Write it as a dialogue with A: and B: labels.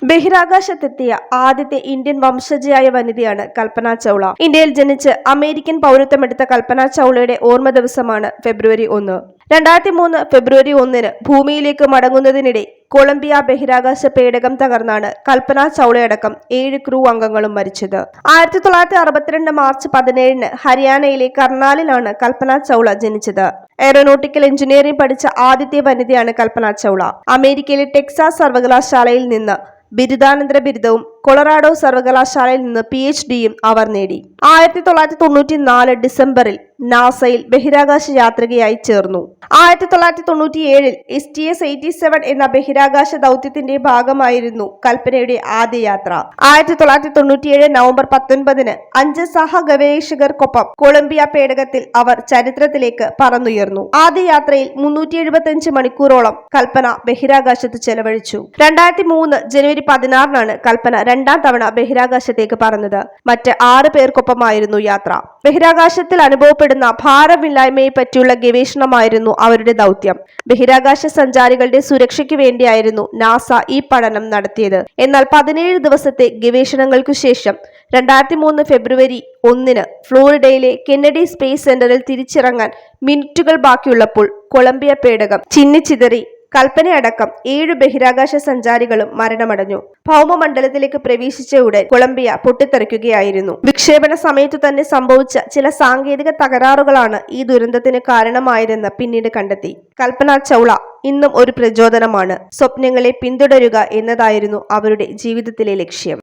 A: ബഹിരാകാശത്തെത്തിയ ആദ്യത്തെ ഇന്ത്യൻ വംശജയായ വനിതയാണ് കൽപ്പന ചൗള. ഇന്ത്യയിൽ ജനിച്ച് അമേരിക്കൻ പൗരത്വമെടുത്ത കൽപ്പന ചൗളയുടെ ഓർമ്മ ദിവസമാണ് ഫെബ്രുവരി 1. 2003 ഫെബ്രുവരി 1 ഭൂമിയിലേക്ക് മടങ്ങുന്നതിനിടെ കൊളംബിയ ബഹിരാകാശ പേടകം തകർന്നാണ് കൽപ്പന ചൗളയടക്കം 7 ക്രൂ അംഗങ്ങളും മരിച്ചത്. 1962 മാർച്ച് 17 ഹരിയാനയിലെ കർണാലിലാണ് കൽപ്പന ചൗള ജനിച്ചത്. എയറോനോട്ടിക്കൽ എഞ്ചിനീയറിംഗ് പഠിച്ച ആദ്യത്തെ വനിതയാണ് കൽപ്പന ചൗള. അമേരിക്കയിലെ ടെക്സാസ് സർവകലാശാലയിൽ നിന്ന് ബിരുദാനന്തര ബിരുദവും കൊളറാഡോ സർവകലാശാലയിൽ നിന്ന് PhDയും അവർ നേടി. 1994 ഡിസംബറിൽ നാസയിൽ ബഹിരാകാശ യാത്രികയായി ചേർന്നു. 1997 STS-87 എന്ന ബഹിരാകാശ ദൗത്യത്തിന്റെ ഭാഗമായിരുന്നു കൽപ്പനയുടെ ആദ്യ യാത്ര. 1997 നവംബർ 19 5 സഹഗവേഷകർക്കൊപ്പം കൊളംബിയ പേടകത്തിൽ അവർ ചരിത്രത്തിലേക്ക് പറന്നുയർന്നു. ആദ്യ യാത്രയിൽ 375 മണിക്കൂറോളം കൽപ്പന ബഹിരാകാശത്ത് ചെലവഴിച്ചു. 2003 ജനുവരി 16 കൽപ്പന രണ്ടാം തവണ ബഹിരാകാശത്തേക്ക് പറന്നത്. മറ്റ് 6 പേർക്കൊപ്പമായിരുന്നു യാത്ര. ബഹിരാകാശത്തിൽ അനുഭവപ്പെടുന്ന ഭാരമില്ലായ്മയെ പറ്റിയുള്ള ഗവേഷണമായിരുന്നു അവരുടെ ദൗത്യം. ബഹിരാകാശ സഞ്ചാരികളുടെ സുരക്ഷയ്ക്ക് വേണ്ടിയായിരുന്നു നാസ ഈ പഠനം നടത്തിയത്. എന്നാൽ 17 ദിവസത്തെ ഗവേഷണങ്ങൾക്കു ശേഷം 2003 ഫെബ്രുവരി 1 ഫ്ലോറിഡയിലെ കെന്നഡി സ്പേസ് സെന്ററിൽ തിരിച്ചിറങ്ങാൻ മിനിറ്റുകൾ ബാക്കിയുള്ളപ്പോൾ കൊളംബിയ പേടകം ചിന്നിച്ചിതറി കൽപ്പനയടക്കം 7 ബഹിരാകാശ സഞ്ചാരികളും മരണമടഞ്ഞു. ഭൗമമണ്ഡലത്തിലേക്ക് പ്രവേശിച്ച ഉടൻ കൊളംബിയ പൊട്ടിത്തെറിക്കുകയായിരുന്നു. വിക്ഷേപണ സമയത്തു തന്നെ സംഭവിച്ച ചില സാങ്കേതിക തകരാറുകളാണ് ഈ ദുരന്തത്തിന് കാരണമായതെന്ന് പിന്നീട് കണ്ടെത്തി. കൽപ്പന ചൗള ഇന്നും ഒരു പ്രചോദനമാണ്. സ്വപ്നങ്ങളെ പിന്തുടരുക എന്നതായിരുന്നു അവരുടെ ജീവിതത്തിലെ ലക്ഷ്യം.